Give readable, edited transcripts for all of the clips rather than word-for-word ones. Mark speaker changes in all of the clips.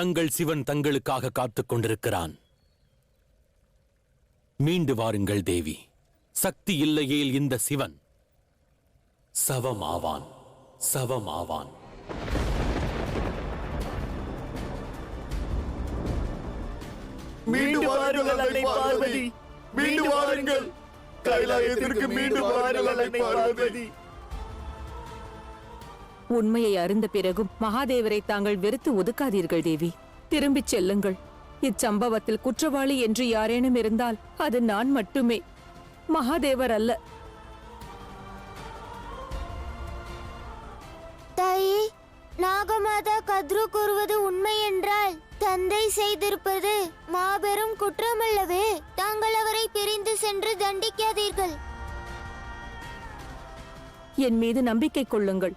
Speaker 1: தங்கள் சிவன் தங்களுக்காக காத்துக் கொண்டிருக்கிறான். மீண்டு வாருங்கள் தேவி. சக்தி இல்லையேல் இந்த சிவன் சவமாவான், சவமாவான்.
Speaker 2: மீண்டு வாருங்கள் அன்னை பார்வதி, மீண்டு வாருங்கள். கைலாயத்திற்கு மீண்டு வாருங்கள் அன்னை பார்வதி.
Speaker 3: உண்மையை அறிந்த பிறகும் மகாதேவரை தாங்கள் வெறுத்து ஒதுக்காதீர்கள் தேவி. திரும்பிச் செல்லுங்கள். இச்சம்பவத்தில் குற்றவாளி என்று யாரேனும் இருந்தால் அது நான் மட்டுமே, மகாதேவர் அல்ல.
Speaker 4: தாயே, நாகமாதா கத்ரு கூறுவது உண்மை என்றால் தந்தை செய்திருப்பது மாபெரும் குற்றமல்லவே? தாங்கள் அவரை பிரிந்து சென்று தண்டிக்காதீர்கள்.
Speaker 3: என் மீது நம்பிக்கை கொள்ளுங்கள்.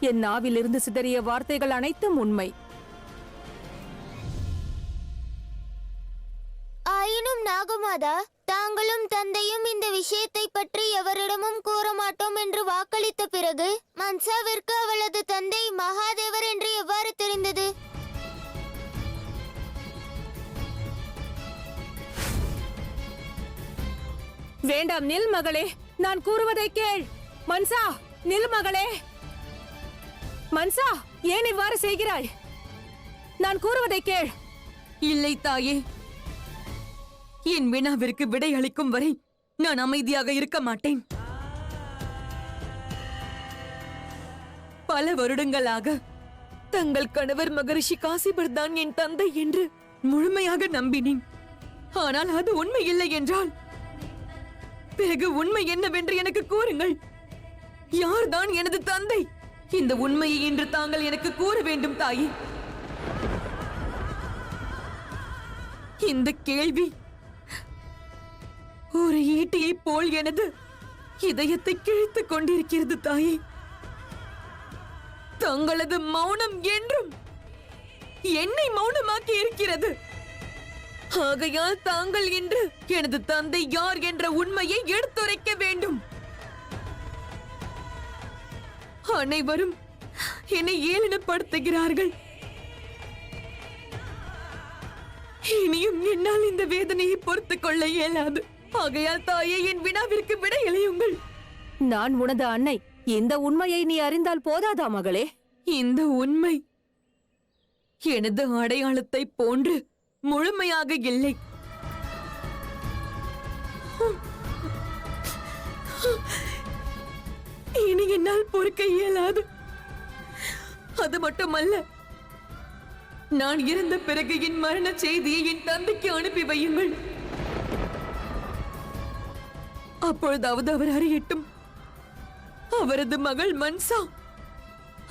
Speaker 3: என் நாவிலிருந்து சிதறிய வார்த்தைகள் அனைத்தும் உண்மை.
Speaker 4: ஆயினும் நாகமாதா, தாங்களும் தந்தையும் இந்த விஷயத்தை பற்றி எவரிடமும் கூற மாட்டோம் என்று வாக்களித்த பிறகு மன்சாவிற்கு அவளது தந்தை மகாதேவர் என்று எவ்வாறு தெரிந்தது?
Speaker 3: வேண்டாம், நில் மகளே. நான் கூறுவதை கேள். மன்சா, நில் மகளே. மன்சா, ஏன் இவ்வாறு செய்கிறாய்? நான் கூறுவதை கேள்.
Speaker 5: இல்லை தாயே, என் வினாவிற்கு விடை அளிக்கும் வரை நான் அமைதியாக இருக்க மாட்டேன். பல வருடங்களாக தங்கள் கணவர் மகரிஷி காசிபர் தான் என் தந்தை என்று முழுமையாக நம்பினேன். ஆனால் அது உண்மை இல்லை என்றால் பிறகு உண்மை என்னவென்று எனக்கு கூறுங்கள். யார்தான் எனது தந்தை? இந்த உண்மையை இன்று தாங்கள் எனக்கு கூற வேண்டும் தாயே. இந்த கேள்வி ஒரு ஈட்டியை போல் எனது இதயத்தை கிழித்துக் கொண்டிருக்கிறது தாயே. தங்களது மௌனம் என்றும் என்னை மௌனமாக்கி இருக்கிறது. ஆகையால் தாங்கள் இன்று எனது தந்தை யார் என்ற உண்மையை எடுத்துரைக்க வேண்டும். அனைவரும் என்னை ஏளனப்படுத்துகிறார்கள். இனியும் என்னால் இந்த வேதனையை பொறுத்துக் கொள்ள இயலாது. ஆகையால் தாயே, என் வினாவிற்கு விடை அளியுங்கள்.
Speaker 3: நான் உனது அன்னை. இந்த உண்மையை நீ அறிந்தால் போதாதா மகளே?
Speaker 5: இந்த உண்மை எனது அடையாளத்தை போன்று முழுமையாக இல்லை. இனி என்னால் பொறுக்க இயலாது. அது மட்டுமல்ல, நான் இறந்த பிறகு என் மரண செய்தியை என் தந்தைக்கு அனுப்பி வையுங்கள். அப்பொழுதாவது அவர் அறியட்டும். அவரது மகள் மன்சா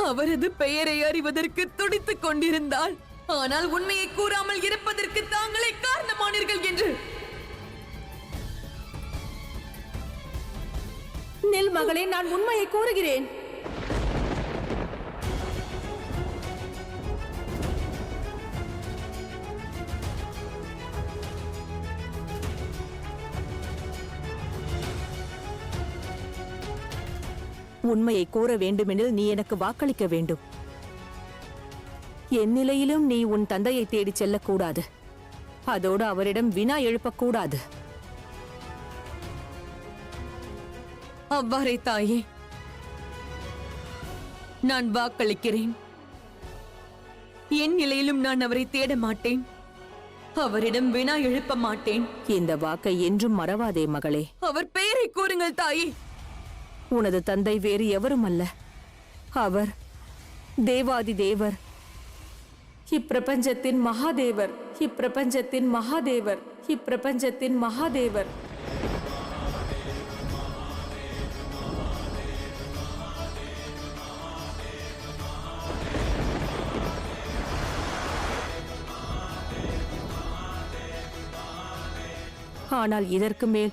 Speaker 5: அவரது பெயரை அறிவதற்கு துடித்துக் கொண்டிருந்தாள். ஆனால் உண்மையை கூறாமல் இருப்பதற்கு தாங்களே காரணமானீர்கள் என்று.
Speaker 3: நில் மகளே, நான் உண்மையை கூறுகிறேன். உண்மையை கூற வேண்டுமெனில் நீ எனக்கு வாக்களிக்க வேண்டும். என் நிலையிலும் நீ உன் தந்தையை தேடிச் செல்லக்கூடாது. அதோடு அவரிடம் வினா எழுப்பக்கூடாது.
Speaker 5: அவ்வாறே தாயே, நான் வாக்களிக்கிறேன். என் நிலையிலும் நான் அவரை தேட மாட்டேன். அவரிடம் வினா எழுப்ப மாட்டேன்.
Speaker 3: இந்த வாக்கை என்றும் மறவாதே மகளே.
Speaker 5: அவர் பெயரை கூறுங்கள் தாயே.
Speaker 3: உனது தந்தை வேறு எவரும் அல்ல. அவர் தேவாதி தேவர், இப்பிரபஞ்சத்தின் மகாதேவர், இப்பிரபஞ்சத்தின் மகாதேவர், இப்பிரபஞ்சத்தின் மகாதேவர். ஆனால் இதற்கு மேல்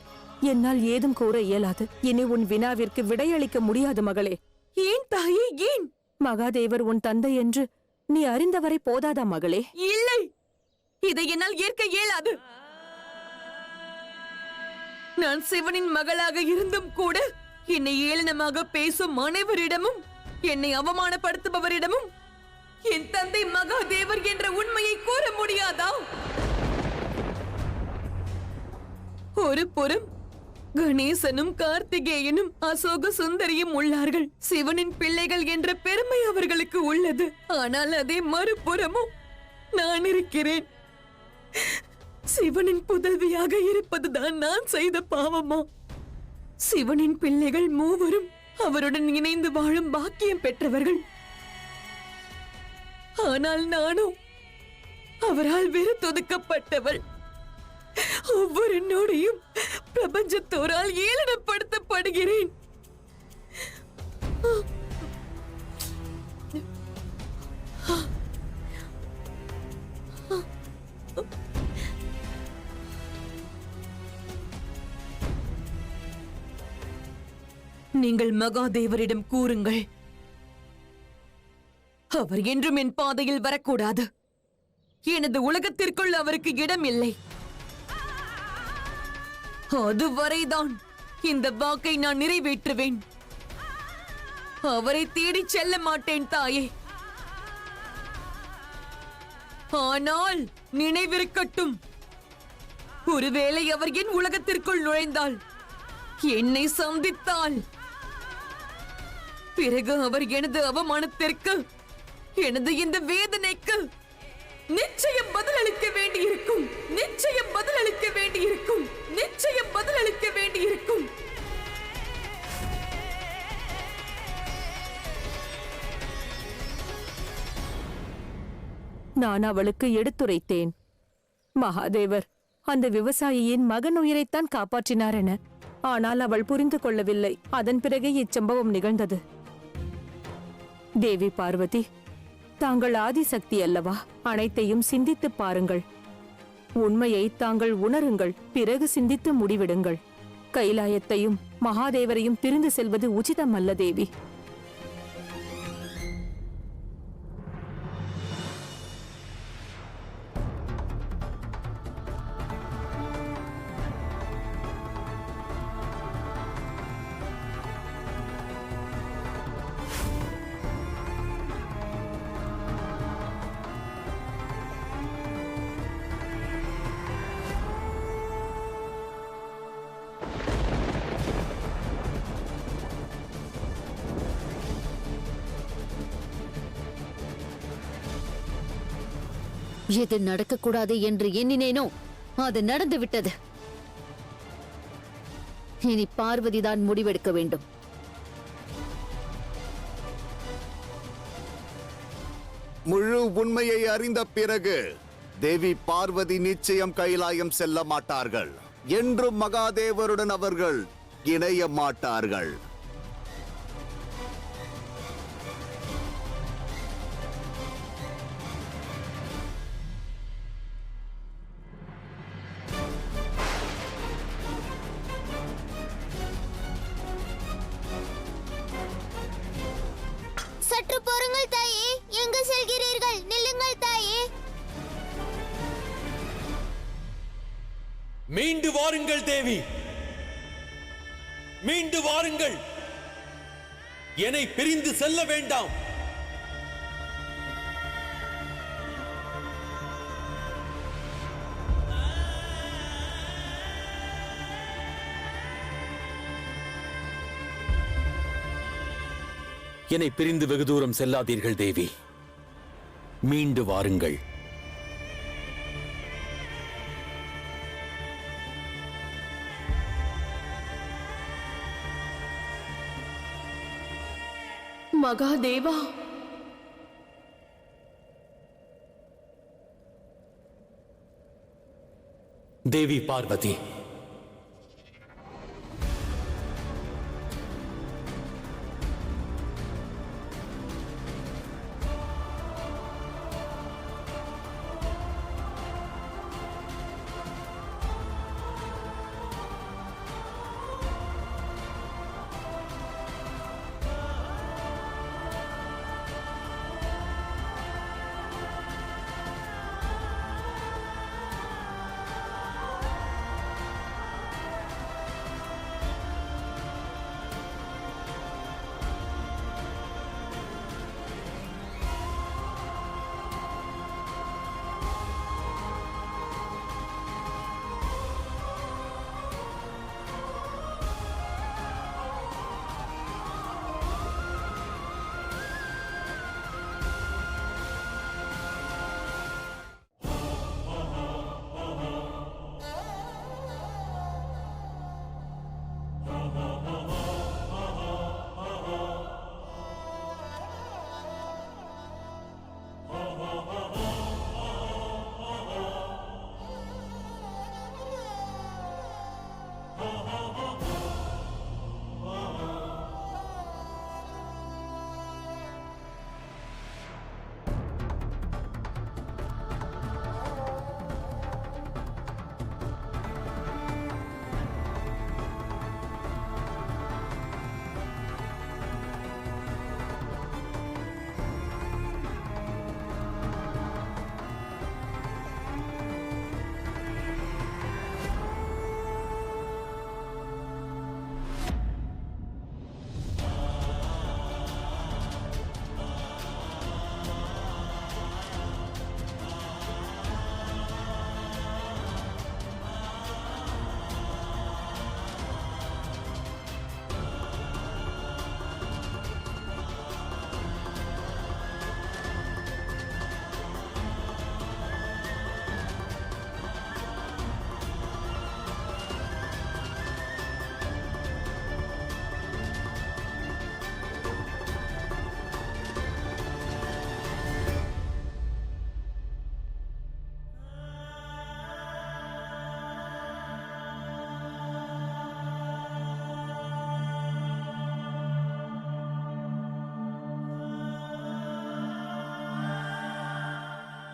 Speaker 3: என்னால் ஏதும் கூற இயலாது. இனி உன் வினாவிற்கு விடையளிக்க முடியாது மகளே.
Speaker 5: ஏன் தாயே, ஏன்?
Speaker 3: மகாதேவர் உன் தந்தை என்று நீ அறிந்தவரை போதாதா மகளே?
Speaker 5: இல்லை, இதை என்னால் ஏற்க இயலாது. நான் சிவனின் மகளாக இருந்தும் கூட என்னை ஏளனமாக பேசும் அனைவரிடமும், என்னை அவமானப்படுத்துபவரிடமும் என் தந்தை மகாதேவர் என்ற உண்மையை கூற முடியாதா? ஒரு புறம் கணேசனும் கார்த்திகேயனும் அசோக சுந்தரியும் உள்ளார்கள். சிவனின் பிள்ளைகள் என்ற பெருமை அவர்களுக்கு உள்ளது. ஆனால் அதே மறுபுறமும் நான் இருக்கிறேன். சிவனின் புதல்வியாக இருப்பதுதான் நான் செய்த பாவமா? சிவனின் பிள்ளைகள் மூவரும் அவருடன் இணைந்து வாழும் பாக்கியம் பெற்றவர்கள். ஆனால் நானும் அவரால் வெறுத்தொதுக்கப்பட்டவள். ஒவ்வொரு நொடியும் பிரபஞ்சத்தோரால் ஏளனப்படுத்தப்படுகிறேன். நீங்கள் மகாதேவரிடம் கூறுங்கள், அவர் என்றும் என் பாதையில் வரக்கூடாது. எனது உலகத்திற்குள் அவருக்கு இடம் இல்லை. அதுவரைதான் இந்த வாக்கை நான் நிறைவேற்றுவேன். அவரை தேடி செல்ல மாட்டேன் தாயே. ஆனால் நினைவிருக்கட்டும், ஒருவேளை அவர் என் உலகத்திற்குள் நுழைந்தால், என்னை சந்தித்தால், பிறகு அவர் எனது அவமானத்திற்கு, எனது இந்த வேதனைக்கு நிச்சயம் பதிலளிக்க வேண்டியிருக்கும். நிச்சயம் பதிலளிக்க வேண்டியிருக்கும். நிச்சயம் பதிலளிக்க வேண்டியிருக்கும்.
Speaker 3: நான் அவளுக்கு எடுத்துரைத்தேன். மகாதேவர் அந்த விவசாயியின் மகன் உயிரைத்தான் காப்பாற்றினார் என. ஆனால் அவள் புரிந்து கொள்ளவில்லை. அதன் பிறகே இச்சம்பவம் நிகழ்ந்தது. தேவி பார்வதி, தாங்கள் ஆதிசக்தி அல்லவா? அனைத்தையும் சிந்தித்து பாருங்கள். உண்மையை தாங்கள் உணருங்கள். பிறகு சிந்தித்து முடிவிடுங்கள். கைலாயத்தையும் மகாதேவரையும் பிரிந்து செல்வது உச்சிதம் அல்ல தேவி.
Speaker 6: எது நடக்கக்கூடாது என்று எண்ணினேனோ அது நடந்து விட்டது. இனி பார்வதிதான் முடிவெடுக்க வேண்டும்.
Speaker 2: முழு உண்மையை அறிந்த பிறகு தேவி பார்வதி நிச்சயம் கைலாயம் செல்ல மாட்டார்கள். என்றும் மகாதேவருடன் அவர்கள் இணைய மாட்டார்கள்.
Speaker 4: சற்று பொறுங்கள் தாயே. எங்கு செல்கிறீர்கள்? நில்லுங்கள் தாயே.
Speaker 1: மீண்டு வாருங்கள் தேவி, மீண்டு வாருங்கள். என்னை பிரிந்து செல்ல வேண்டாம். என்னை பிரிந்து வெகு தூரம் செல்லாதீர்கள் தேவி. மீண்டு வாருங்கள்.
Speaker 5: மகாதேவா,
Speaker 1: தேவி பார்வதி,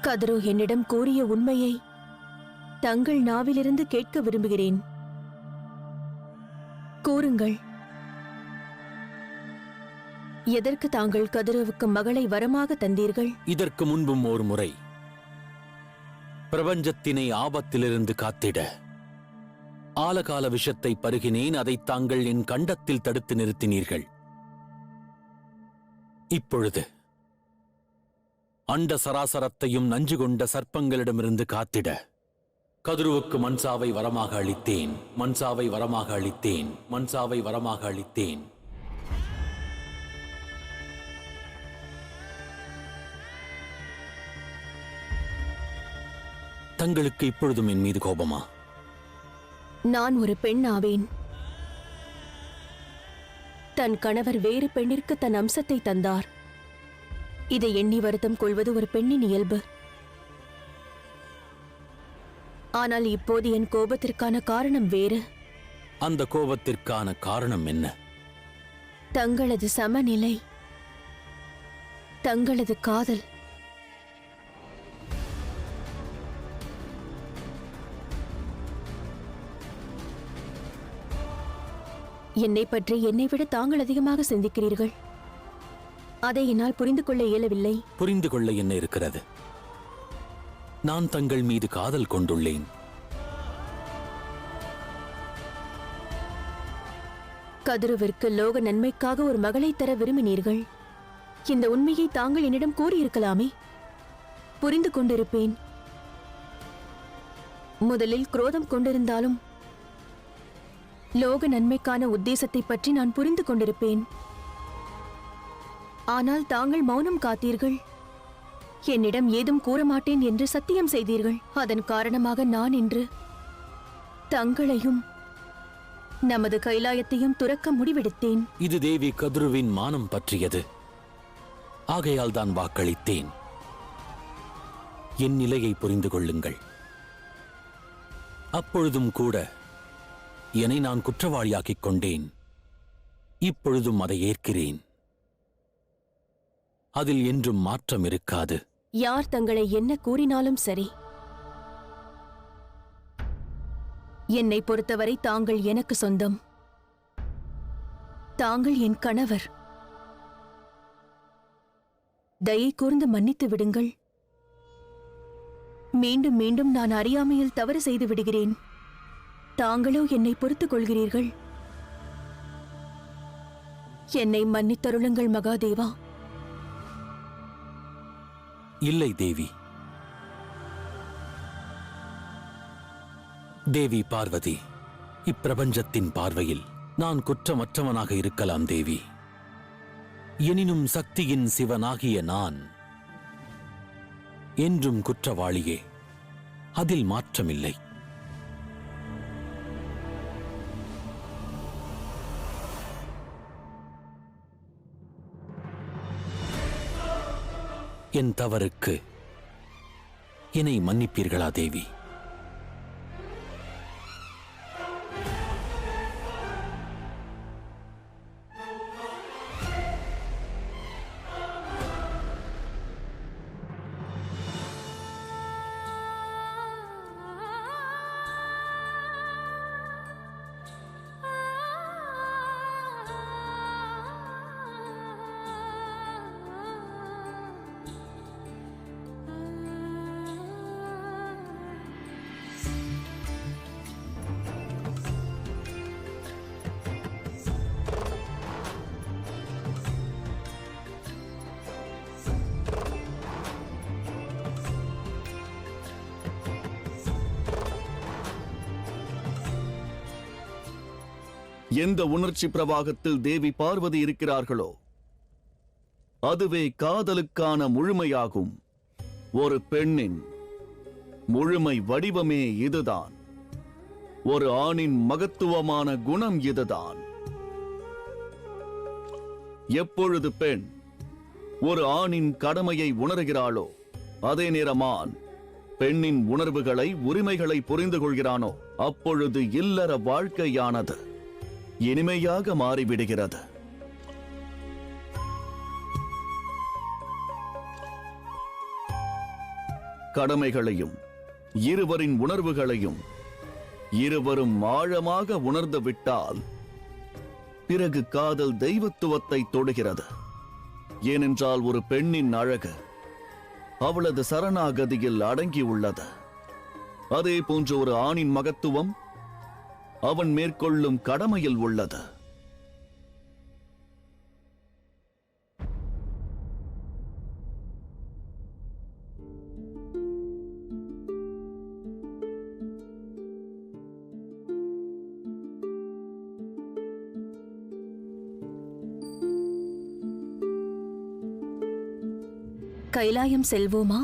Speaker 5: கதிரோ என்னிடம் கூறிய உண்மையை தங்கள் நாவிலிருந்து கேட்க விரும்புகிறேன். கூறுங்கள், எதற்கு தாங்கள் கதிரோவுக்கு மகளை வரமாக தந்தீர்கள்?
Speaker 1: இதற்கு முன்பும் ஒரு முறை பிரபஞ்சத்தினை ஆபத்திலிருந்து காத்திட ஆலகால விஷத்தை பருகினேன். அதை தாங்கள் என் கண்டத்தில் தடுத்து நிறுத்தினீர்கள். இப்பொழுது அண்ட சராசரத்தையும் நஞ்சு கொண்ட சர்ப்பங்களிடமிருந்து காத்திட கதிருவுக்கு மன்சாவை வரமாக அளித்தேன். மன்சாவை வரமாக அளித்தேன். மன்சாவை வரமாக அளித்தேன். தங்களுக்கு இப்பொழுதும் என் மீது கோபமா?
Speaker 5: நான் ஒரு பெண் ஆவேன். தன் கணவர் வேறு பெண்ணிற்கு தன் அம்சத்தை தந்தார். இதை எண்ணி வருத்தம் கொள்வது ஒரு பெண்ணின் இயல்பு. ஆனால் இப்போது என் கோபத்திற்கான காரணம் வேறு.
Speaker 1: அந்த கோபத்திற்கான காரணம் என்ன?
Speaker 5: தங்களது சமநிலை, தங்களது காதல். என்னை பற்றி என்னை விட தாங்கள் அதிகமாக சிந்திக்கிறீர்கள். அதை என்னால் புரிந்து கொள்ள இயலவில்லை.
Speaker 1: புரிந்து கொள்ள என்ன இருக்கிறது? நான் தங்கள் மீது காதல் கொண்டுள்ளேன்.
Speaker 5: கதிரவிற்கு லோக நன்மைக்காக ஒரு மகளை தர விரும்பினீர்கள். இந்த உண்மையை தாங்கள் என்னிடம் கூறியிருக்கலாமே. புரிந்து கொண்டிருப்பேன். முதலில் குரோதம் கொண்டிருந்தாலும் லோக நன்மைக்கான உத்தேசத்தை பற்றி நான் புரிந்து கொண்டிருப்பேன். ஆனால் தாங்கள் மௌனம் காத்தீர்கள். என்னிடம் ஏதும் கூற மாட்டேன் என்று சத்தியம் செய்தீர்கள். அதன் காரணமாக நான் இன்று தங்களையும் நமது கைலாயத்தையும் துறக்க முடிவெடுத்தேன்.
Speaker 1: இது தேவி கதிருவின் மானம் பற்றியது. ஆகையால் தான் வாக்களித்தேன். என் நிலையை புரிந்து கொள்ளுங்கள். அப்பொழுதும் கூட என்னை நான் குற்றவாளியாக்கிக் கொண்டேன். இப்பொழுதும் அதை ஏற்கிறேன். அதில் என்றும் மாற்றம் இருக்காது.
Speaker 5: யார் தங்களை என்ன கூறினாலும் சரி, என்னை பொறுத்தவரை தாங்கள் எனக்கு சொந்தம். தாங்கள் என் கணவர். தயை கூர்ந்து மன்னித்து விடுங்கள். மீண்டும் மீண்டும் நான் அறியாமையில் தவறு செய்து விடுகிறேன். தாங்களோ என்னை பொறுத்துக் கொள்கிறீர்கள். என்னை மன்னித்தருளுங்கள் மகாதேவா.
Speaker 1: இல்லை தேவி. தேவி பார்வதி, இப்பிரபஞ்சத்தின் பார்வையில் நான் குற்றமற்றவனாக இருக்கலாம் தேவி. எனினும் சக்தியின் சிவனாகிய நான் என்றும் குற்றவாளியே. அதில் மாற்றமில்லை. என் தவறுக்கு என்னை மன்னிப்பீர்களா தேவி?
Speaker 2: எந்த உணர்ச்சி பிரவாகத்தில் தேவி பார்வதி இருக்கிறார்களோ அதுவே காதலுக்கான முழுமையாகும். ஒரு பெண்ணின் முழுமை வடிவமே இதுதான். ஒரு ஆணின் மகத்துவமான குணம் இதுதான். எப்பொழுது பெண் ஒரு ஆணின் கடமையை உணர்கிறாளோ, அதே நேரம் ஆண் பெண்ணின் உணர்வுகளை, உரிமைகளை புரிந்து கொள்கிறானோ, அப்பொழுது இல்லற வாழ்க்கையானது இனிமையாக மாறிவிடுகிறது. கடமைகளையும் இருவரின் உணர்வுகளையும் இருவரும் ஆழமாக உணர்ந்து விட்டால் பிறகு காதல் தெய்வத்துவத்தை தொடுகிறது. ஏனென்றால் ஒரு பெண்ணின் அழகு அவளது சரணாகதியில் அடங்கியுள்ளது. அதே போன்ற ஒரு ஆணின் மகத்துவம் அவன் மேற்கொள்ளும் கடமையில் உள்ளது.
Speaker 5: கைலாயம் செல்வோமா?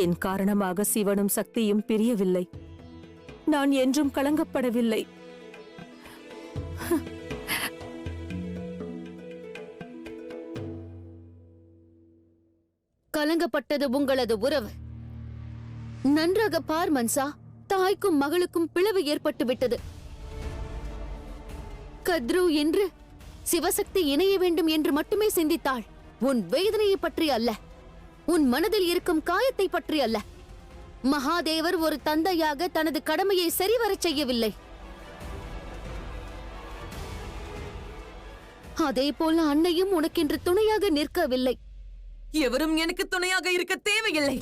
Speaker 3: என் காரணமாக சிவனும் சக்தியும் பிரியவில்லை. நான் என்றும் கலங்கப்படவில்லை.
Speaker 6: கலங்கப்பட்டது உங்களது உறவு. நன்றாக பார் மன்சா, தாய்க்கும் மகளுக்கும் பிளவு ஏற்பட்டு விட்டது. கத்ரு என்று சிவசக்தி இணைய வேண்டும் என்று மட்டுமே சிந்தித்தாள். உன் வேதனையை பற்றி அல்ல, உன் மனதில் இருக்கும் காயத்தை பற்றி அல்ல. மகாதேவர் ஒரு தந்தையாக தனது கடமையை சரிவரச் செய்யவில்லை. அதே போல அன்னையும் உனக்கென்று துணையாக நிற்கவில்லை.
Speaker 5: எவரும் எனக்கு துணையாக இருக்க தேவையில்லை.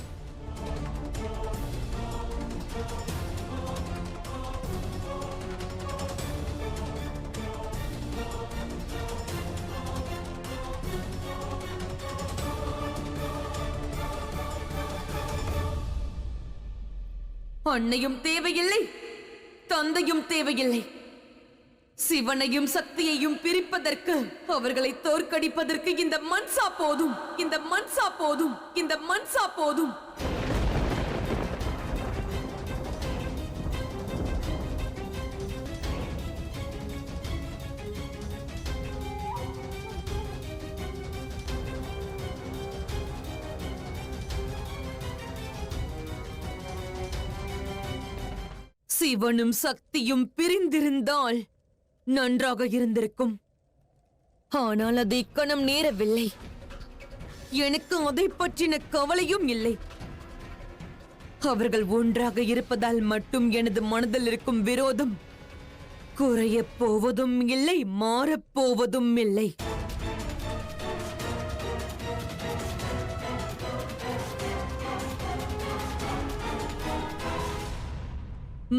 Speaker 5: அன்னையும் தேவையில்லை, தந்தையும் தேவையில்லை. சிவனையும் சக்தியையும் பிரிப்பதற்கு, அவர்களை தோற்கடிப்பதற்கு இந்த மன்சா போதும், இந்த மன்சா போதும், இந்த மன்சா போதும். சிவனும் சக்தியும் பிரிந்திருந்தால் நன்றாக இருந்திருக்கும். ஆனால் அதை கணம் நேரவில்லை. எனக்கு அதை பற்றின கவலையும் இல்லை. அவர்கள் ஒன்றாக இருப்பதால் மட்டும் எனது மனதில் இருக்கும் விரோதம் குறையப் போவதும் இல்லை, மாறப்போவதும் இல்லை.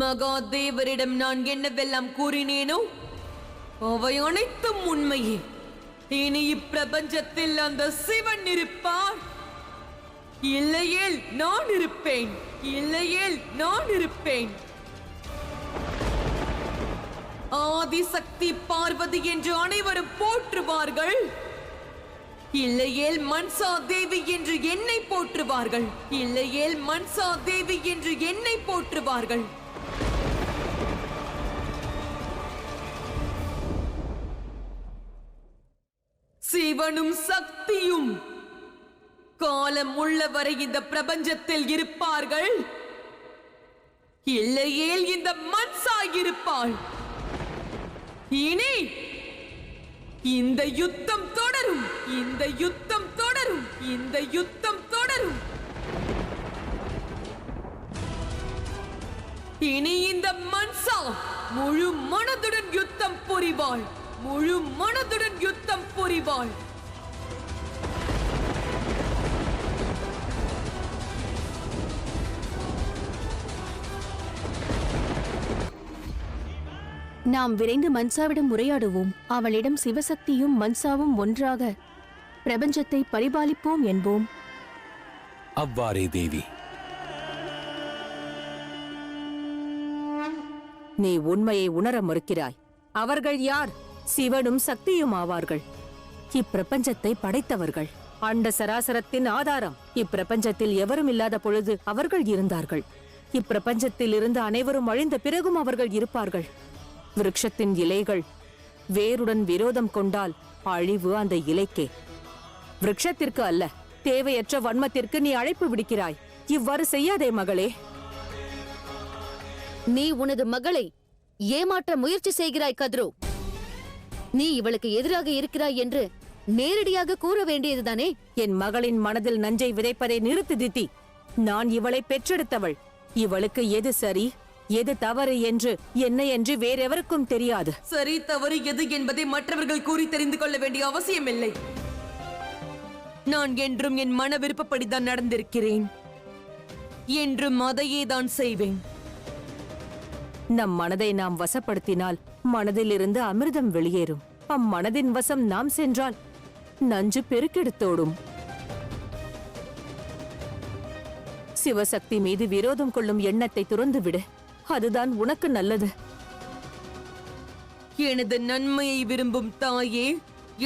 Speaker 5: மகாதேவரிடம் நான் என்னவெல்லாம் கூறினேனோ அவை அனைத்தும் உண்மையே. இனி இப்பிரபஞ்சத்தில் அந்த சிவன் இருப்பார், இல்லையேல் நான் இருப்பேன், இல்லையேல் நான் இருப்பேன். ஆதிசக்தி பார்வதி என்று அனைவரும் போற்றுவார்கள், இல்லையேல் மன்சா தேவி என்று என்னை போற்றுவார்கள், இல்லையேல் மன்சா தேவி என்று என்னை போற்றுவார்கள். சிவனும் சக்தியும் காலம் உள்ளவரை இந்த பிரபஞ்சத்தில் இருப்பார்கள், இல்லையேல் இந்த மன்சா இருப்பாள். இனி இந்த யுத்தம் தொடரும், இந்த யுத்தம் தொடரும், இந்த யுத்தம் தொடரும். இனி இந்த மன்சா முழு மனதுடன் யுத்தம் புரிவாள், முழு மனதுடன் யுத்தம் புரிவாள்.
Speaker 3: நாம் விரைந்து மன்சாவிடம் உரையாடுவோம். அவளிடம் சிவசக்தியும் மன்சாவும் ஒன்றாக பிரபஞ்சத்தை பரிபாலிப்போம் என்போம்.
Speaker 1: அவ்வாறே தேவி.
Speaker 3: நீ உண்மையை உணர மறுக்கிறாய். அவர்கள் யார்? சிவனும் சக்தியும் ஆவார்கள். இப்பிரபஞ்சத்தை படைத்தவர்கள். அண்ட சராசரத்தின் ஆதாரம். இப்பிரபஞ்சத்தில் எவரும் இல்லாத பொழுது அவர்கள் இருந்தார்கள். இப்பிரபஞ்சத்தில் இருந்து அனைவரும் அழிந்த பிறகும் அவர்கள் இருப்பார்கள். விருட்சத்தின் இலைகள் வேருடன் விரோதம் கொண்டால் அழிவு அந்த இலைக்கே, விருட்சத்திற்கு அல்ல. தேவையற்ற வன்மத்திற்கு நீ அழைப்பு விடுக்கிறாய். இவ்வாறு செய்யாதே மகளே.
Speaker 6: நீ உனது மகளை ஏமாற்ற முயற்சி செய்கிறாய் கத்ரு. நீ இவளுக்கு எதிராக இருக்கிறாய் என்று நேரடியாக கூற வேண்டியதுதானே?
Speaker 3: என் மகளின் மனதில் நஞ்சை விதைப்பதை நிறுத்து தித்தி. நான் இவளை பெற்றெடுத்தவள். இவளுக்கு எது சரி எது தவறு என்று என்னை என்று வேறெவருக்கும் தெரியாது.
Speaker 5: சரி தவறு எது என்பதை மற்றவர்கள் கூறி தெரிந்து கொள்ள வேண்டிய அவசியமில்லை. நான் என்றும் என் மன விருப்பப்படிதான் நடந்திருக்கிறேன். என்றும் அதையே தான் செய்வேன்.
Speaker 3: நம் மனதை நாம் வசப்படுத்தினால் மனதிலிருந்து அமிர்தம் வெளியேறும். அம்மனதின் வசம் நாம் சென்றால் நஞ்சு பெருக்கெடுத்தோடும். சிவசக்தி மீது விரோதம் கொள்ளும் எண்ணத்தை துறந்துவிடு. அதுதான் உனக்கு நல்லது.
Speaker 5: எனது நன்மையை விரும்பும் தாயே,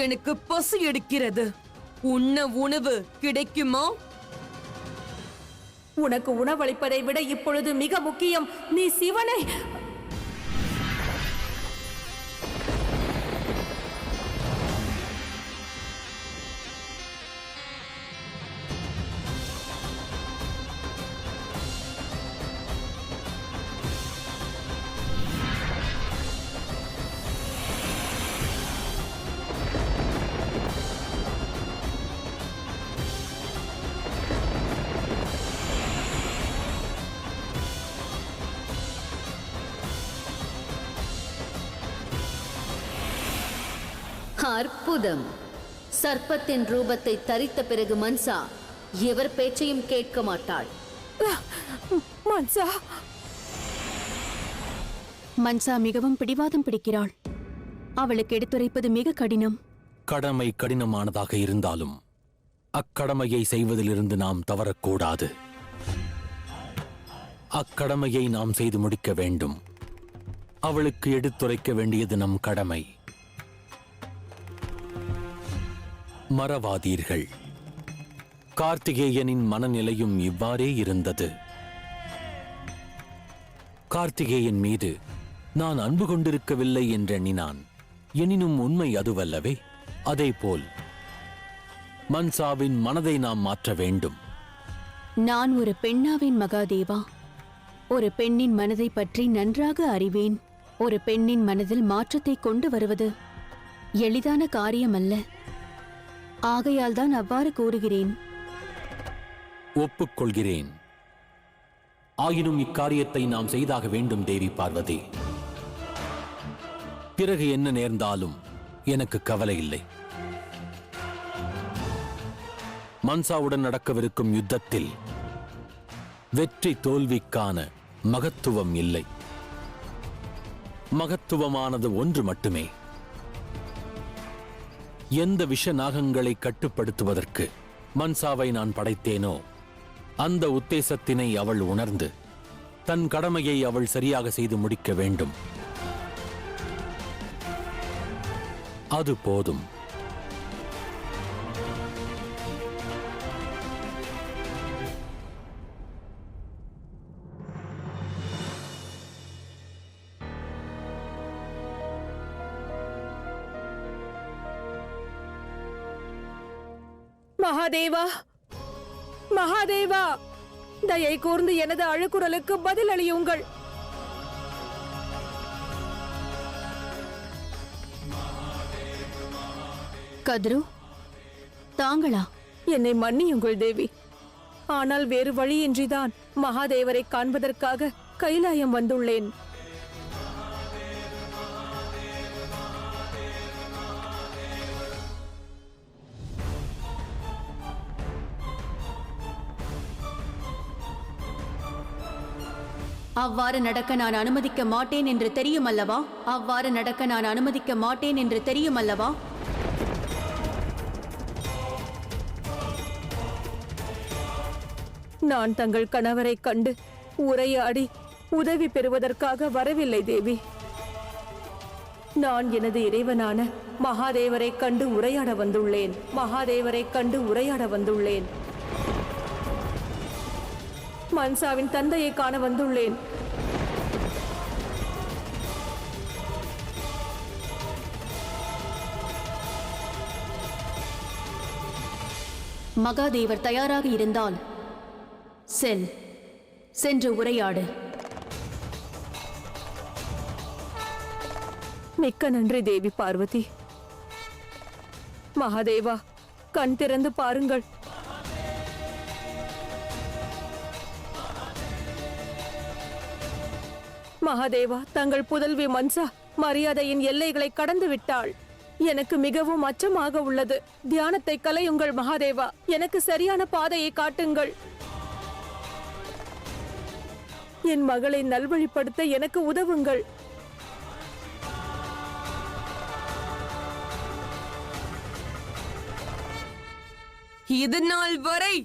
Speaker 5: எனக்கு பசி எடுக்கிறது. உண்ண உணவு கிடைக்குமா?
Speaker 3: உனக்கு உணவளிப்பதை விட இப்பொழுது மிக முக்கியம் நீ சிவனை.
Speaker 6: அற்புதம். சர்ப்பத்தின் ரூபத்தை தரித்த பிறகு மன்சா எவர் பேச்சையும் கேட்க மாட்டாள்.
Speaker 3: மன்சா.
Speaker 7: மன்சா மிகவும் பிடிவாதம் பிடிக்கிறாள். அவளுக்கு எடுத்துரைப்பது மிக கடினம்.
Speaker 1: கடமை கடினமானதாக இருந்தாலும் அக்கடமையை செய்வதிலிருந்து நாம் தவறக்கூடாது. அக்கடமையை நாம் செய்து முடிக்க வேண்டும். அவளுக்கு எடுத்துரைக்க வேண்டியது நம் கடமை. மறவாதீர்கள், கார்த்திகேயனின் மனநிலையும் இவ்வாறே இருந்தது. கார்த்திகேயன் மீது நான் அன்பு கொண்டிருக்கவில்லை என்றெண்ணினான். எனினும் உண்மை அதுவல்லவே. அதேபோல் மன்சாவின் மனதை நாம் மாற்ற வேண்டும்.
Speaker 7: நான் ஒரு பெண்ணாவின் மகாதேவா. ஒரு பெண்ணின் மனதை பற்றி நன்றாக அறிவேன். ஒரு பெண்ணின் மனதில் மாற்றத்தை கொண்டு வருவது எளிதான காரியமல்ல. ஆகையால் தான் அவ்வாறு கூறுகிறேன்.
Speaker 1: ஒப்புக்கொள்கிறேன். ஆயினும் இக்காரியத்தை நாம் செய்தாக வேண்டும் தேவி பார்வதி. பிறகு என்ன நேர்ந்தாலும் எனக்கு கவலை இல்லை. மன்சாவுடன் நடக்கவிருக்கும் யுத்தத்தில் வெற்றி தோல்விக்கான மகத்துவம் இல்லை. மகத்துவமானது ஒன்று மட்டுமே. எந்த விஷ நாகங்களை கட்டுப்படுத்துவதற்கு மன்சாவை நான் படைத்தேனோ அந்த உத்தேசத்தினை அவள் உணர்ந்து தன் கடமையை அவள் சரியாக செய்து முடிக்க வேண்டும். அது போதும்.
Speaker 3: மகாதேவா, மகாதேவா, தயை கூர்ந்து எனது அழுக்குரலுக்கு பதில் அளியுங்கள்.
Speaker 7: கத்ரு, தாங்களா?
Speaker 3: என்னை மன்னியுங்கள் தேவி. ஆனால் வேறு வழியின்றிதான் மகாதேவரை காண்பதற்காக கைலாயம் வந்துள்ளேன்.
Speaker 7: அவ்வாறு நடக்க நான் அனுமதிக்க மாட்டேன் என்று தெரியும் அல்லவா? அவ்வாறு நடக்க நான் அனுமதிக்க மாட்டேன் என்று தெரியும் அல்லவா?
Speaker 3: நான் தங்கள் கணவரை கண்டு உரையாடி உதவி பெறுவதற்காக வரவில்லை தேவி. நான் எனது இறைவனான மகாதேவரை கண்டு உரையாட வந்துள்ளேன். மகாதேவரை கண்டு உரையாட வந்துள்ளேன். மன்சாவின் தந்தையை காண வந்துள்ளேன்.
Speaker 7: மகாதேவர் தயாராக இருந்தால் சென்று உரையாடு.
Speaker 3: மிக்க நன்றி தேவி பார்வதி. மகாதேவா, கண் திறந்து பாருங்கள். மகாதேவா, தங்கள் புதல்வி மன்சா மரியாதையின் எல்லைகளை கடந்து விட்டாள். எனக்கு மிகவும் அச்சமாக உள்ளது. தியானத்தை கலையுங்கள் மகாதேவா. எனக்கு சரியான பாதையை காட்டுங்கள். என் மகளை நல்வழிப்படுத்த எனக்கு உதவுங்கள்.
Speaker 5: இது நாள் வரை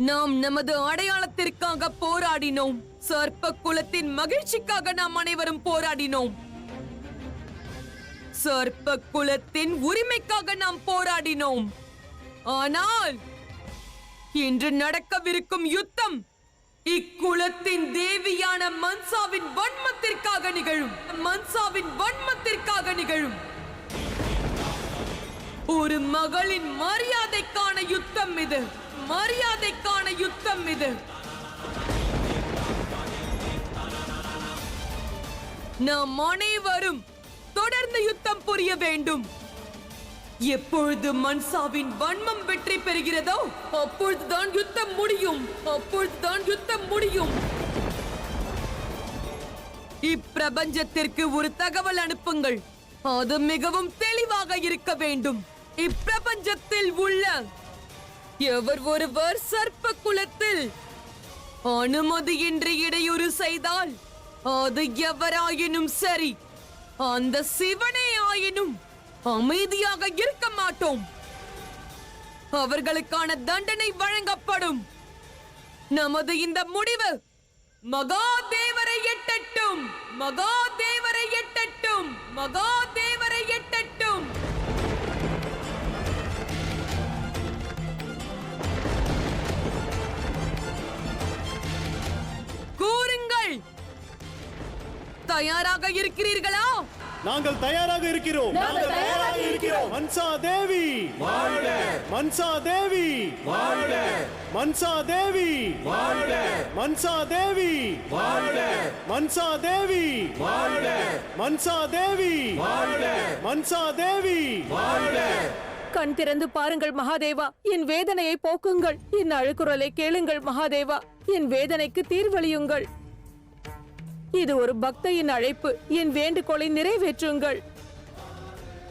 Speaker 5: நாம் நமது அடையாளத்திற்காக போராடினோம். சர்ப்ப குலத்தின் மகிழ்ச்சிக்காக நாம் அனைவரும் போராடினோம். சர்ப்ப குலத்தின் உரிமைக்காக நாம் போராடினோம். ஆனால் இன்று நடக்கவிருக்கும் யுத்தம் இக்குலத்தின் தேவியான மன்சாவின் வன்மத்திற்காக நிகழும். மன்சாவின் வன்மத்திற்காக நிகழும். ஒரு மகளின் மரியாதைக்கான யுத்தம் இது. மரியாதைக்கான யுத்தம் இது. நாம் அனைவரும் தொடர்ந்து யுத்தம் புரிய வேண்டும். எப்பொழுது மன்சாவின் வன்மம் வெற்றி பெறுகிறதோ அப்பொழுதுதான் யுத்தம் முடியும். அப்பொழுதுதான் யுத்தம் முடியும். இப்பிரபஞ்சத்திற்கு ஒரு தகவல் அனுப்புங்கள். அது மிகவும் தெளிவாக இருக்க வேண்டும். இப்பிரபஞ்சத்தில் உள்ள எவர் ஒருவர் சர்ப்ப குலத்தில் அனுமதியின்றி இடையூறு செய்தால் அது எவராயினும் சரி, அந்த சிவனே ஆயினும் அமைதியாக இருக்க மாட்டோம். அவர்களுக்கான தண்டனை வழங்கப்படும். நமது இந்த முடிவு மகாதேவரை எட்டட்டும். மகாதேவரை எட்டட்டும். மகாதேவரை எட்டட்டும். கூறுங்கள், தயாராக இருக்கிறீர்களா?
Speaker 2: நாங்கள் தயாராக இருக்கிறோம். மன்சா தேவி வாழ்க! மன்சா தேவி வாழ்க! மன்சா தேவி வாழ்க! மன்சா தேவி வாழ்க! மன்சா தேவி வாழ்க! மன்சா தேவி வாழ்க! மன்சா தேவி வாழ்க!
Speaker 3: கண் திறந்து பாருங்கள் மகாதேவா. என் வேதனையை போக்குங்கள். என் அழுக்குரலை கேளுங்கள் மகாதேவா. என் வேதனைக்கு தீர்வளியுங்கள். இது ஒரு பக்தையின் அழைப்பு. என் வேண்டுகோளை நிறைவேற்றுங்கள்.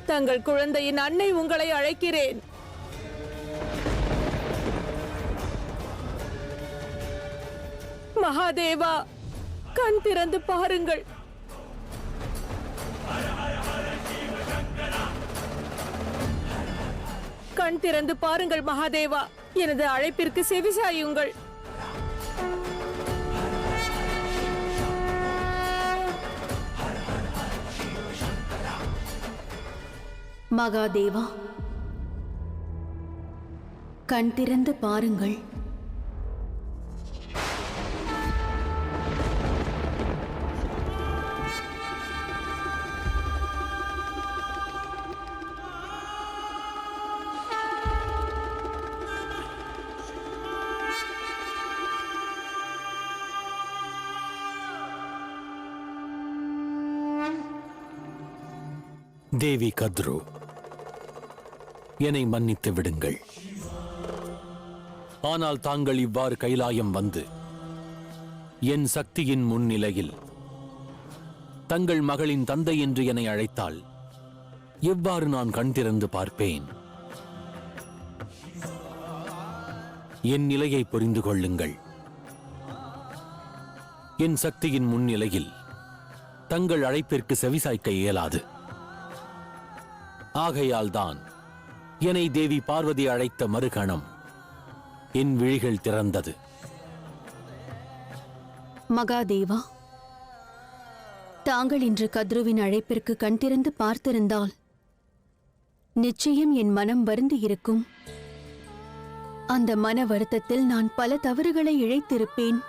Speaker 3: தங்கள் குழந்தையின் அன்னை உங்களை அழைக்கிறேன். மகாதேவா, கண் திறந்து பாருங்கள். கண் திறந்து பாருங்கள் மகாதேவா. எனது அழைப்பிற்கு செவிசாயுங்கள்.
Speaker 7: மகாதேவா, கண் திறந்து பாருங்கள்.
Speaker 1: தேவி கத்ரு, என்னை மன்னித்து விடுங்கள். ஆனால் தாங்கள் இவ்வாறு கைலாயம் வந்து என் சக்தியின் முன்னிலையில் தங்கள் மகளின் தந்தை என்று என்னை அழைத்தால் எவ்வாறு நான் கண் திறந்து பார்ப்பேன்? என் நிலையை புரிந்து கொள்ளுங்கள். என் சக்தியின் முன்னிலையில் தங்கள் அழைப்பிற்கு செவிசாய்க்க இயலாது. ஆகையால்தான் என்னை தேவி பார்வதி அழைத்த மறுகணம் என் விழிகள் திறந்தது.
Speaker 7: மகாதேவா, தாங்கள் இன்று கத்ருவின் அழைப்பிற்கு கண் திறந்து பார்த்திருந்தால் நிச்சயம் என் மனம் வருந்தி இருக்கும். அந்த மன வருத்தத்தில் நான் பல தவறுகளை இழைத்திருப்பேன்.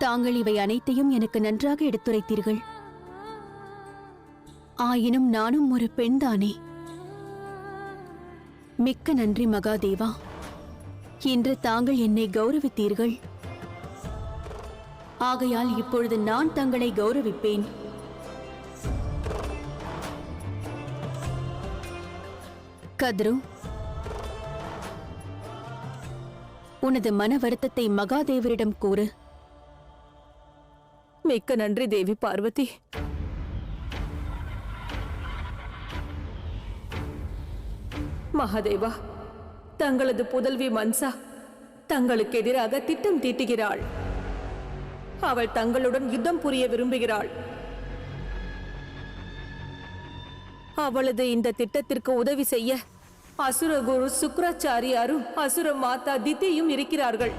Speaker 7: தாங்கள் இவை அனைத்தையும் எனக்கு நன்றாக எடுத்துரைத்தீர்கள். ஆயினும் நானும் ஒரு பெண்தானே. மிக்க நன்றி மகாதேவா. இன்று தாங்கள் என்னை கௌரவித்தீர்கள். ஆகையால் இப்பொழுது நான் தங்களை கௌரவிப்பேன். கத்ரு, உனது மன வருத்தத்தை மகாதேவரிடம் கூறு.
Speaker 3: மிக்க நன்றி தேவி பார்வதி. மகாதேவா, தங்களது புதல்வி மன்சா தங்களுக்கு எதிராக திட்டம் தீட்டுகிறாள். அவள் தங்களுடன் யுத்தம் புரிய விரும்புகிறாள். அவளது இந்த திட்டத்திற்கு உதவி செய்ய அசுரகுரு சுக்ராச்சாரியாரும் அசுர மாதா தித்தியும் இருக்கிறார்கள்.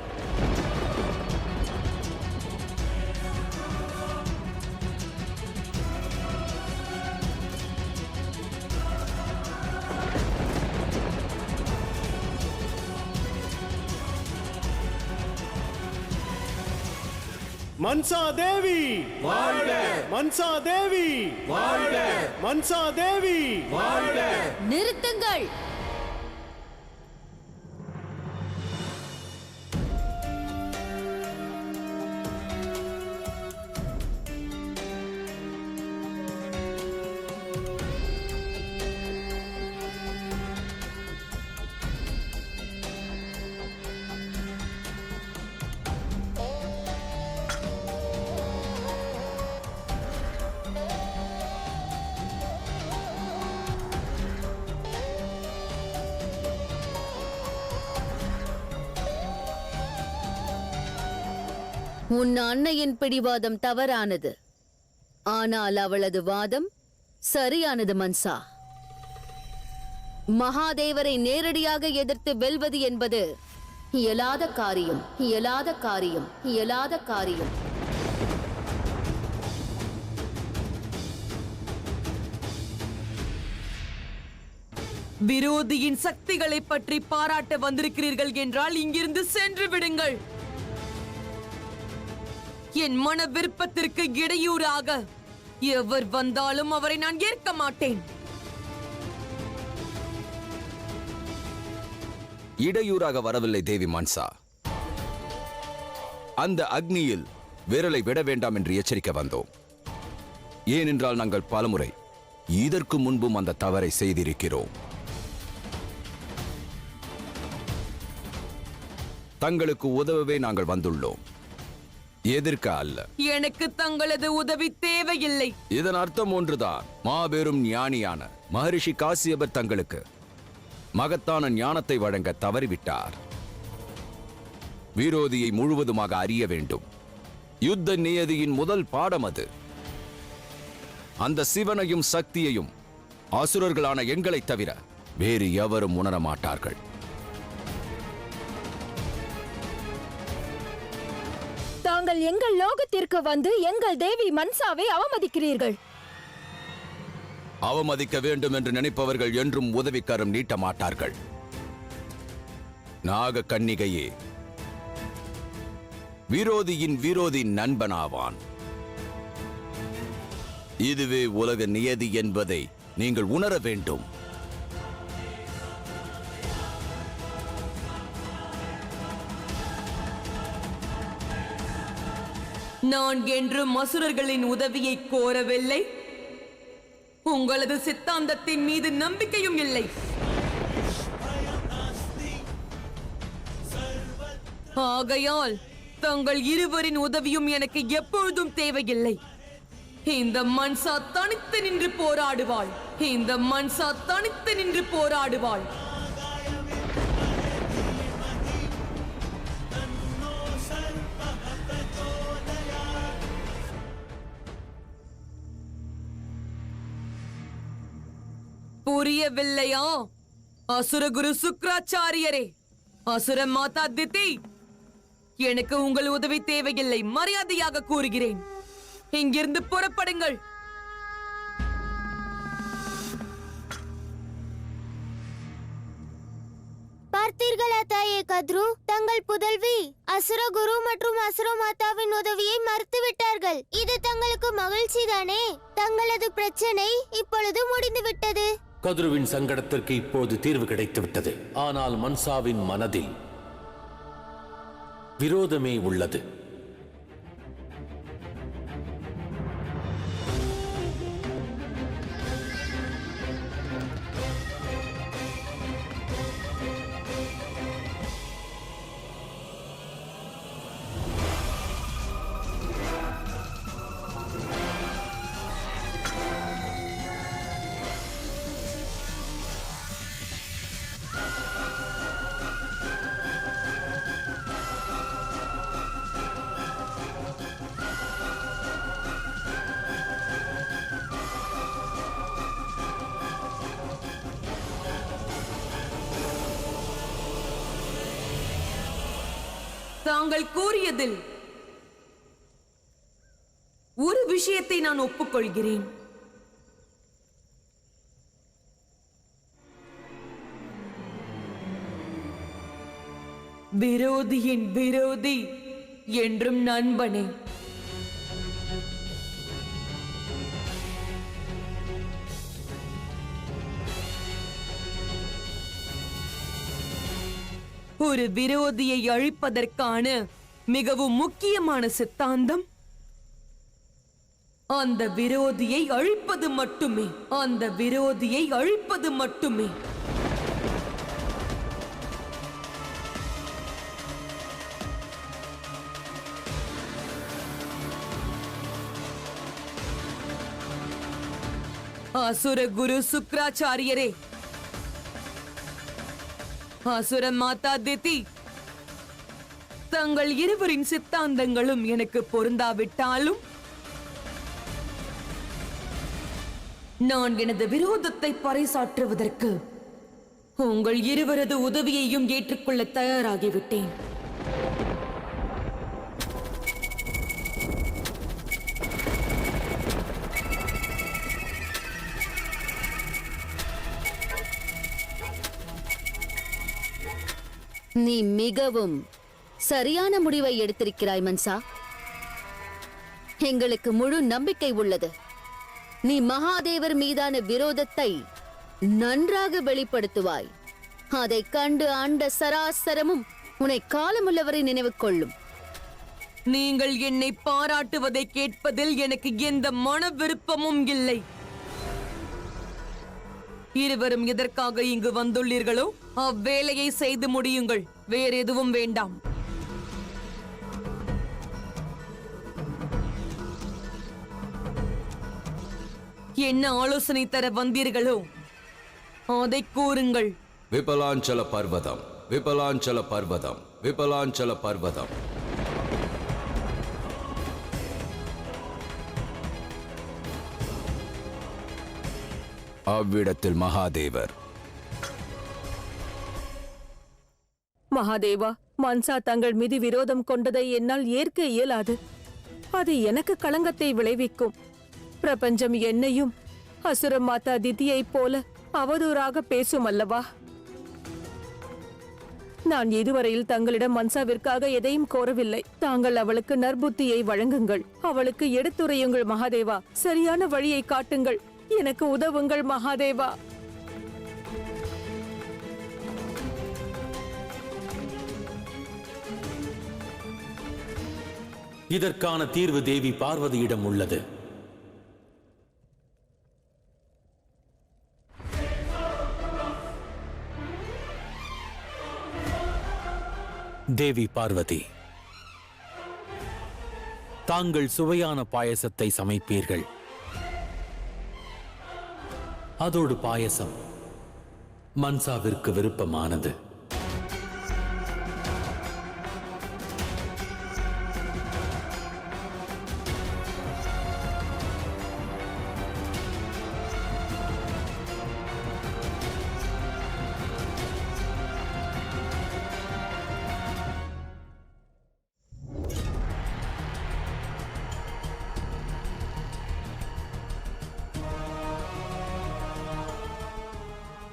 Speaker 2: மன்சா தேவி வாழ்க! மன்சா தேவி வாழ்க! மன்சா தேவி வாழ்க!
Speaker 6: நிறுத்துங்கள். உன் அன்னையின் பிடிவாதம் தவறானது. ஆனால் அவளது வாதம் சரியானது மன்சா. மகாதேவரை நேரடியாக எதிர்த்து வெல்வது என்பது இயலாத காரியம், இயலாத காரியம், இயலாத காரியம்.
Speaker 5: விரோதியின் சக்திகளை பற்றி பாராட்ட வந்திருக்கிறீர்கள் என்றால் இங்கிருந்து சென்று விடுங்கள். என் மன விருப்பத்திற்கு இடையூறாக எவர் வந்தாலும் அவரை நான் ஏற்க மாட்டேன்.
Speaker 8: இடையூறாக வரவில்லை தேவி மன்சா. அந்த அக்னியில் விரலை விட வேண்டாம் என்று எச்சரிக்க வந்தோம். ஏனென்றால் நாங்கள் பலமுறை இதற்கு முன்பும் அந்த தவறை செய்திருக்கிறோம். தங்களுக்கு உதவவே நாங்கள் வந்துள்ளோம், எதிர்க்க அல்ல.
Speaker 5: எனக்கு தங்களது உதவி தேவையில்லை.
Speaker 8: இதன் அர்த்தம் ஒன்றுதான். மாபெரும் ஞானியான மகரிஷி காசியபர் தங்களுக்கு மகத்தான ஞானத்தை வழங்க தவறிவிட்டார். விரோதியை முழுவதுமாக அறிய வேண்டும். யுத்த நியதியின் முதல் பாடம் அது. அந்த சிவனையும் சக்தியையும் அசுரர்களான எங்களைத் தவிர வேறு எவரும் உணர மாட்டார்கள்.
Speaker 3: தாங்கள் எங்கள் லோகத்திற்கு வந்து எங்கள் தேவி மன்சாவை அவமதிக்கிறீர்கள்.
Speaker 8: அவமதிக்க வேண்டும் என்று நினைப்பவர்கள் என்றும் உதவிக்கரம் நீட்ட மாட்டார்கள். நாக கன்னிகையே விரோதியின் விரோதி நண்பனாவான். இதுவே உலக நியதி என்பதை நீங்கள் உணர வேண்டும்.
Speaker 5: நான் என்றும் அசுரர்களின் உதவியை கோரவில்லை. உங்களது சித்தாந்தத்தின் மீது நம்பிக்கையும் இல்லை. ஆகையால் தங்கள் இருவரின் உதவியும் எனக்கு எப்பொழுதும் தேவையில்லை. இந்த மன்சா தனித்து நின்று போராடுவாள். இந்த மன்சா தனித்து நின்று போராடுவாள். புரியவில்லையா அசுரகுரு சுக்ராச்சாரியரே? அசுர மாதா திதி, எனக்கு உங்கள் உதவி தேவையில்லை. மரியாதையாக கூறுகிறேன், இங்கிருந்து புறப்படுங்கள்.
Speaker 4: பார்த்தீர்களா தாயே கத்ரு, தங்கள் புதல்வி அசுர குரு மற்றும் அசுர மாதாவின் உதவியை மறுத்துவிட்டார்கள். இது தங்களுக்கு மகிழ்ச்சி தானே? தங்களது பிரச்சனை இப்பொழுது முடிந்துவிட்டது.
Speaker 1: கதுருவின் சங்கடத்திற்கு இப்போது தீர்வு கிடைத்துவிட்டது. ஆனால் மன்சாவின் மனதில் விரோதமே உள்ளது.
Speaker 5: தாங்கள் கூறியதில் ஒரு விஷயத்தை நான் ஒப்புக்கொள்கிறேன். விரோதியின் விரோதி என்றும் நண்பனே. ஒரு விரோதியை அழிப்பதற்கான மிகவும் முக்கியமான சித்தாந்தம் அந்த விரோதியை அழிப்பது மட்டுமே. அந்த விரோதியை அழிப்பது மட்டுமே. அசுர குரு சுக்ராச்சாரியரே, அசுர மாதா திதி, தங்கள் இருவரின் சித்தாந்தங்களும் எனக்கு பொருந்தாவிட்டாலும் நான் எனது விரோதத்தை பறைசாற்றுவதற்கு உங்கள் இருவரது உதவியையும் ஏற்றுக்கொள்ள தயாராகிவிட்டேன்.
Speaker 6: நீ மிகவும் சரியான முடிவை எடுத்திருக்கிறாய் மன்சா. எங்களுக்கு முழு நம்பிக்கை உள்ளது. நீ மகாதேவர் மீதான விரோதத்தை நன்றாக வெளிப்படுத்துவாய். அதை கண்டு ஆண்ட சராசரமும் உன்னை காலமுள்ளவரை நினைவு கொள்ளும்.
Speaker 5: நீங்கள் என்னை பாராட்டுவதை கேட்பதில் எனக்கு எந்த மன விருப்பமும் இல்லை. இருவரும் எதற்காக இங்கு வந்துள்ளீர்களோ அவ்வேலையை செய்து முடியுங்கள். வேற எதுவும் வேண்டாம். என்ன ஆலோசனை தர வந்தீர்களோ அதை கூறுங்கள்.
Speaker 8: விபலாஞ்சல பர்வதம், விபலாஞ்சல பர்வதம், விபலாஞ்சல பர்வதம். அவ்விடத்தில் மகாதேவர்.
Speaker 3: மகாதேவா, மன்சா தங்கள் மீது விரோதம் கொண்டதை என்னால் ஏற்க இயலாது. அது எனக்கு களங்கத்தை விளைவிக்கும். பிரபஞ்சம் என்னையும் அசுர மாதா திதியைப் போல அவதூறாக பேசும் அல்லவா? நான் இதுவரையில் தங்களிடம் மன்சாவிற்காக எதையும் கோரவில்லை. தாங்கள் அவளுக்கு நற்புத்தியை வழங்குங்கள். அவளுக்கு எடுத்துரையுங்கள் மகாதேவா. சரியான வழியை காட்டுங்கள். எனக்கு உதவுங்கள் மகாதேவா.
Speaker 1: இதற்கான தீர்வு தேவி பார்வதியிடம் உள்ளது. தேவி பார்வதி, தாங்கள் சுவையான பாயசத்தை சமைப்பீர்கள். அதோடு பாயசம் மன்சாவிற்கு விருப்பமானது.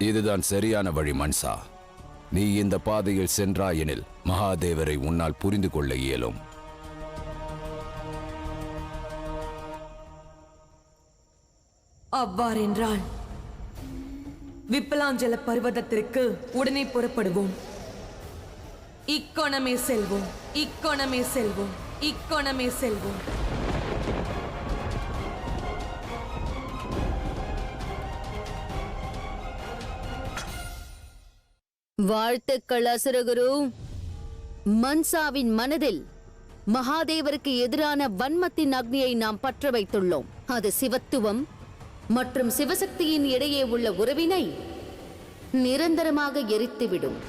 Speaker 8: இதுதான் சரியான வழி மன்சா. நீ இந்த பாதையில் சென்றாயெனில் மகாதேவரை உன்னால் புரிந்து கொள்ள இயலும்.
Speaker 5: அவ்வாறென்றால் விப்பலாஞ்சல பர்வதத்திற்கு உடனே புறப்படுவோம். இக்கணமே செல்வோம், இக்கணமே செல்வோம், இக்கணமே செல்வோம்.
Speaker 6: வாழ்த்துக்கள் அசுரகுரு. மன்சாவின் மனதில் மகாதேவருக்கு எதிரான வன்மத்தின் அக்னியை நாம் பற்ற வைத்துள்ளோம். அது சிவத்துவம் மற்றும் சிவசக்தியின் இடையே உள்ள உறவினை நிரந்தரமாக எரித்துவிடும்.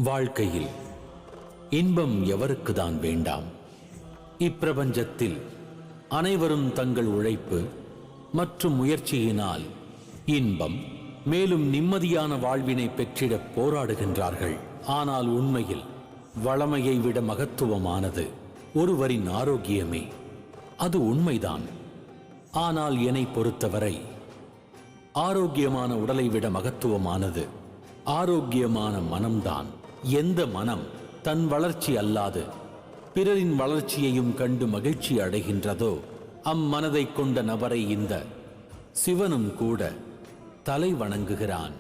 Speaker 1: வாழ்க்கையில் இன்பம் எவருக்குதான் வேண்டாம்? இப்பிரபஞ்சத்தில் அனைவரும் தங்கள் உழைப்பு மற்றும் முயற்சியினால் இன்பம் மேலும் நிம்மதியான வாழ்வினை பெற்றிட போராடுகின்றார்கள். ஆனால் உண்மையில் வளமையை விட மகத்துவமானது ஒருவரின் ஆரோக்கியமே. அது உண்மைதான். ஆனால் என்னை பொறுத்தவரை ஆரோக்கியமான உடலை விட மகத்துவமானது ஆரோக்கியமான மனம்தான். எந்த மனம் தன் வளர்ச்சி அல்லாது பிறரின் வளர்ச்சியையும் கண்டு மகிழ்ச்சி அடைகின்றதோ அம்மனதை கொண்ட நபரை இந்த சிவனும் கூட தலை வணங்குகிறான்.